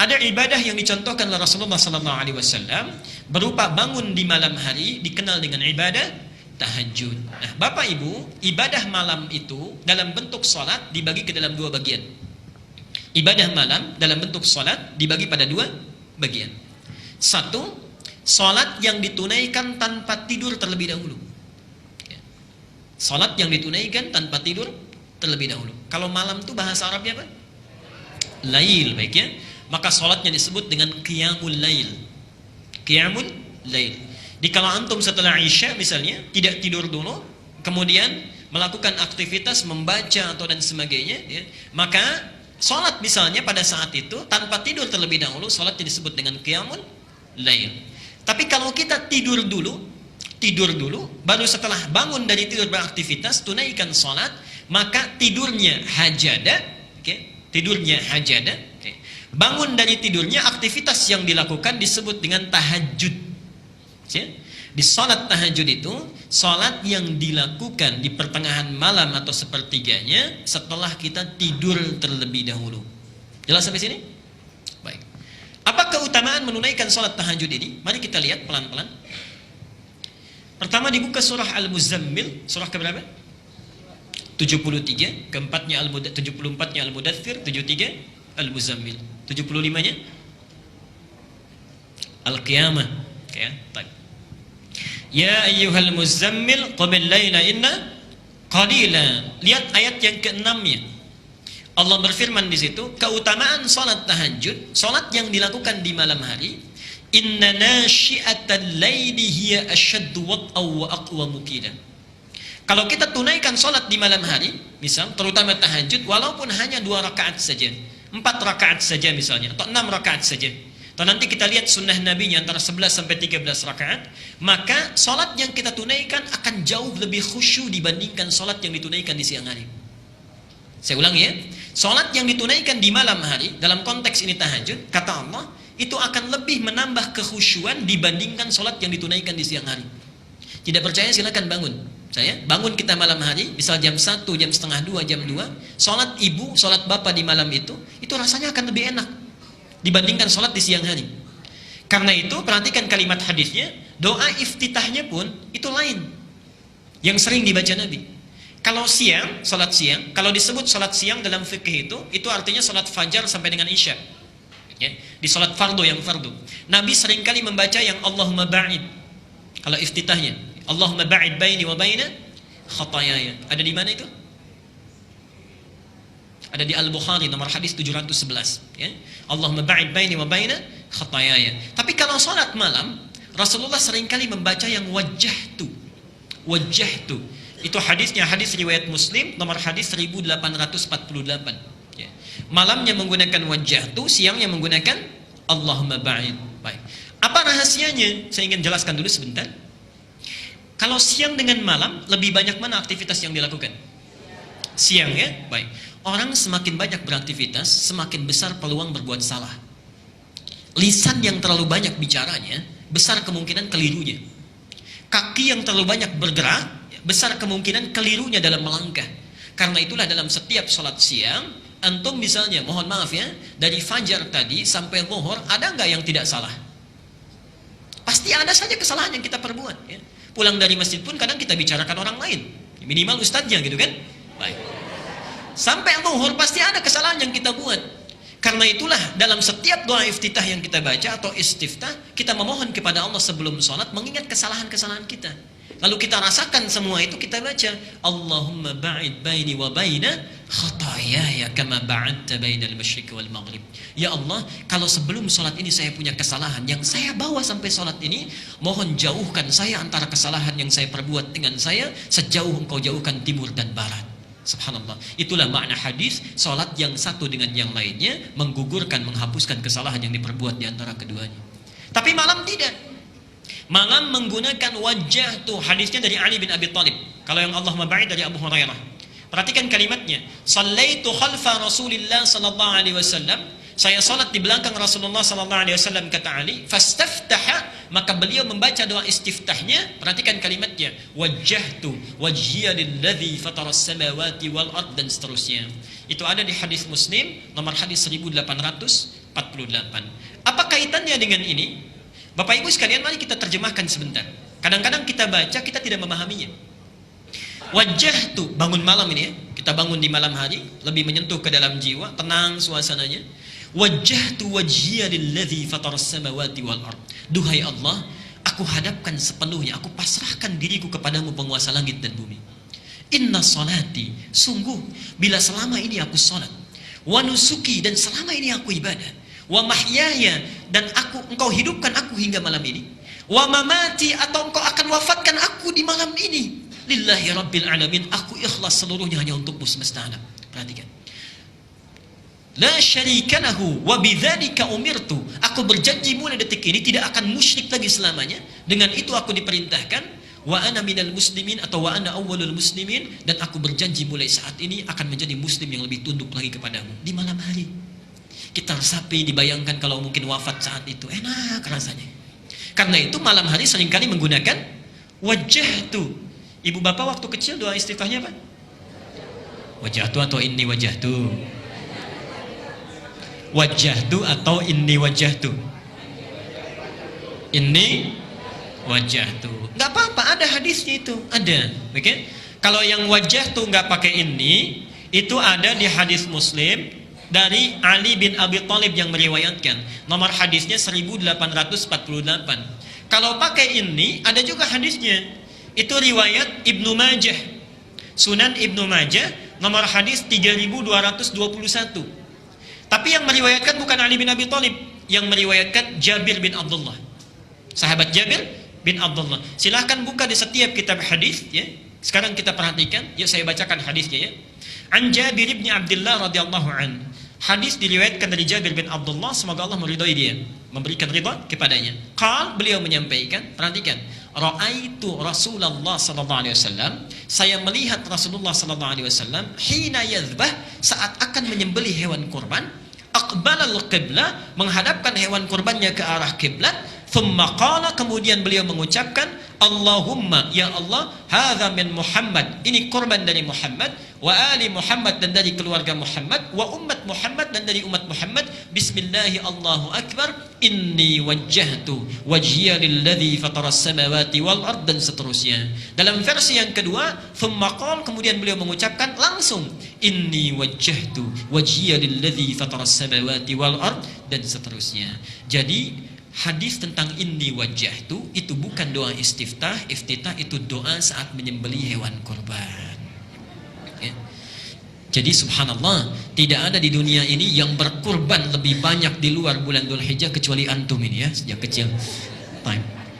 Ada ibadah yang dicontohkan oleh Rasulullah SAW berupa bangun di malam hari, dikenal dengan ibadah tahajud. Nah, Bapak Ibu, ibadah malam itu dalam bentuk salat dibagi ke dalam dua bagian. Ibadah malam dalam bentuk salat dibagi pada dua bagian. Satu, salat yang ditunaikan tanpa tidur terlebih dahulu. Salat yang ditunaikan tanpa tidur terlebih dahulu. Kalau malam itu bahasa Arabnya apa? Lail, baik ya. Maka salatnya disebut dengan qiyamul lail. Qiyamul lail. Di kalau antum setelah Isya misalnya tidak tidur dulu, kemudian melakukan aktivitas membaca atau dan sebagainya, ya, maka salat misalnya pada saat itu tanpa tidur terlebih dahulu, salatnya disebut dengan qiyamul lail. Tapi kalau kita tidur dulu, baru setelah bangun dari tidur beraktivitas tunaikan salat, maka tidurnya hajada, okay? Tidurnya hajada, okay? Bangun dari tidurnya, aktivitas yang dilakukan disebut dengan tahajud. Di salat tahajud itu salat yang dilakukan di pertengahan malam atau sepertiganya setelah kita tidur terlebih dahulu. Jelas sampai sini? Baik. Apa keutamaan menunaikan salat tahajud ini? Mari kita lihat pelan-pelan. Pertama dibuka surah Al-Muzammil, surah keberapa? 73, keempatnya 74-nya Al-Mudaththir, 73 Al-Muzammil, 75-nya Al-Qiyamah. Ya, baik. Ya ayyuhal muzammil qumil laila inna qalila. Lihat ayat yang ke-6-nya. Allah berfirman di situ, keutamaan salat tahajud, salat yang dilakukan di malam hari. Inna nasyi'atal laili hiya ashaddu wat'aw wa aqwamu qila. Kalau kita tunaikan salat di malam hari, misal terutama tahajud, walaupun hanya 2 rakaat saja, 4 rakaat saja misalnya, atau 6 rakaat saja, atau nanti kita lihat sunnah Nabi antara 11 sampai 13 rakaat, maka salat yang kita tunaikan akan jauh lebih khusyuk dibandingkan salat yang ditunaikan di siang hari. Saya ulangi ya, salat yang ditunaikan di malam hari dalam konteks ini tahajud, kata Allah, itu akan lebih menambah kekhusyuan dibandingkan salat yang ditunaikan di siang hari. Tidak percaya silakan bangun. Bangun kita malam hari, misal jam 1, jam setengah 2, jam 2, salat ibu, salat bapak di malam itu rasanya akan lebih enak dibandingkan salat di siang hari. Karena itu perhatikan kalimat hadisnya, doa iftitahnya pun itu lain yang sering dibaca Nabi. Kalau siang, salat siang, kalau disebut salat siang dalam fikih itu artinya salat fajar sampai dengan isya. Ya, di salat fardu yang fardu. Nabi seringkali membaca yang Allahumma ba'id. Kalau iftitahnya, Allahumma ba'id baini wa baina khatayaya. Ada di mana itu? Ada di Al-Bukhari nomor hadis 711, ya. Allahumma ba'id baini wa baina khatayaya. Tapi kalau salat malam, Rasulullah seringkali membaca yang wajjahtu. Wajjahtu. Itu hadisnya hadis riwayat Muslim nomor hadis 1848. Ya. Malamnya menggunakan wajjahtu, siangnya menggunakan Allahumma ba'id. Baik. Apa rahasianya? Saya ingin jelaskan dulu sebentar. Kalau siang dengan malam, lebih banyak mana aktivitas yang dilakukan? Siang, ya? Baik. Orang semakin banyak beraktivitas, semakin besar peluang berbuat salah. Lisan yang terlalu banyak bicaranya, besar kemungkinan kelirunya. Kaki yang terlalu banyak bergerak, besar kemungkinan kelirunya dalam melangkah. Karena itulah dalam setiap sholat siang, antum misalnya, mohon maaf ya, dari fajar tadi sampai zuhur, ada nggak yang tidak salah? Pasti ada saja kesalahan yang kita perbuat. Ya. Pulang dari masjid pun kadang kita bicarakan orang lain, minimal ustadznya gitu kan. Baik. Sampai zuhur pasti ada kesalahan yang kita buat. Karena itulah dalam setiap doa iftitah yang kita baca atau istiftah, kita memohon kepada Allah sebelum sholat mengingat kesalahan-kesalahan kita. Lalu kita rasakan semua itu, kita baca Allahumma ba'id baini wa baina khatayaya kama ba'adta bainal masyriq wal maghrib. Ya Allah, kalau sebelum sholat ini saya punya kesalahan yang saya bawa sampai sholat ini, mohon jauhkan saya antara kesalahan yang saya perbuat dengan saya, sejauh engkau jauhkan timur dan barat. Subhanallah. Itulah makna hadis, sholat yang satu dengan yang lainnya menggugurkan, menghapuskan kesalahan yang diperbuat di antara keduanya. Tapi malam tidak. Malam menggunakan wajah tuh, hadisnya dari Ali bin Abi Thalib. Kalau yang Allah maba'id dari Abu Hurairah. Perhatikan kalimatnya. Sallaitu khalfa Rasulillah sallallahu alaihi wasallam. Saya salat di belakang Rasulullah sallallahu alaihi wasallam, kata Ali. Fastaftaha, maka beliau membaca doa istiftahnya. Perhatikan kalimatnya. Wajjahtu wajhiya lilladzi fataras samawati wal ard, dan seterusnya. Itu ada di hadis Muslim nomor hadis 1878. 48. Apa kaitannya dengan ini? Bapak Ibu sekalian, mari kita terjemahkan sebentar. Kadang-kadang kita baca, kita tidak memahaminya. Wajah tuh, bangun malam ini ya. Kita bangun di malam hari, lebih menyentuh ke dalam jiwa, tenang suasananya. Wajah tu wajhiya lilladzi fataras samawati wal ard. Duhai Allah, aku hadapkan sepenuhnya, aku pasrahkan diriku kepadamu penguasa langit dan bumi. Inna salati, sungguh bila selama ini aku salat, wa nusuki, dan selama ini aku ibadah, wa mahyaya, dan engkau hidupkan aku hingga malam ini, wa mamati, atau engkau akan wafatkan aku di malam ini, lillahi rabbil alamin, aku ikhlas seluruhnya hanya untukmu semesta alam. Perhatikan, la syarika lahu wa bidzalika umirtu, aku berjanji mulai detik ini tidak akan musyrik lagi selamanya, dengan itu aku diperintahkan. Wa ana minal muslimin, atau wa ana awwalul muslimin, dan aku berjanji mulai saat ini akan menjadi muslim yang lebih tunduk lagi kepadamu. Di malam hari kita resapi, dibayangkan kalau mungkin wafat saat itu, enak rasanya. Karena itu malam hari seringkali menggunakan wajah tu. Ibu bapak waktu kecil doa istiftahnya apa? Wajah tu atau inni wajah tu? Wajah tu atau inni wajah tu? Inni wajah tu. Nggak apa-apa, ada hadisnya itu, ada. Oke? Kalau yang wajah tu nggak pakai ini, itu ada di hadis Muslim dari Ali bin Abi Thalib yang meriwayatkan. Nomor hadisnya 1848. Kalau pakai ini, ada juga hadisnya. Itu riwayat Ibnu Majah, Sunan Ibnu Majah, nomor hadis 3221. Tapi yang meriwayatkan bukan Ali bin Abi Thalib, yang meriwayatkan Jabir bin Abdullah, sahabat Jabir bin Abdullah. Silahkan buka di setiap kitab hadis ya. Sekarang kita perhatikan, yuk saya bacakan hadisnya ya. An Jabir bin Abdullah radhiyallahu an. Hadis diriwayatkan dari Jabir bin Abdullah, semoga Allah meridhai dia, memberikan ridha kepadanya. Qal, beliau menyampaikan, perhatikan, raaitu Rasulullah sallallahu alaihi wasallam, saya melihat Rasulullah sallallahu alaihi wasallam hina yadhbah, saat akan menyembelih hewan kurban, aqbalal qiblah, menghadapkan hewan kurbannya ke arah kiblat. Thumma qala, kemudian beliau mengucapkan, Allahumma, ya Allah, hadza min Muhammad, ini kurban dari Muhammad, wa ali Muhammad, dan dari keluarga Muhammad, wa ummat Muhammad, dan dari umat Muhammad, bismillahi Allahu akbar, inni wajjahtu wajhiya lilladzi fataras samawati wal ard, dan seterusnya. Dalam versi yang kedua, thumma qala, kemudian beliau mengucapkan langsung, inni wajjahtu wajhiya lilladzi fataras samawati wal ard, dan seterusnya. Jadi hadis tentang inni wajah itu bukan doa istiftah. Iftitah itu doa saat menyembelih hewan kurban ya. Jadi subhanallah, tidak ada di dunia ini yang berkurban lebih banyak di luar bulan Dzulhijjah kecuali antum ini ya, sejak kecil. Time.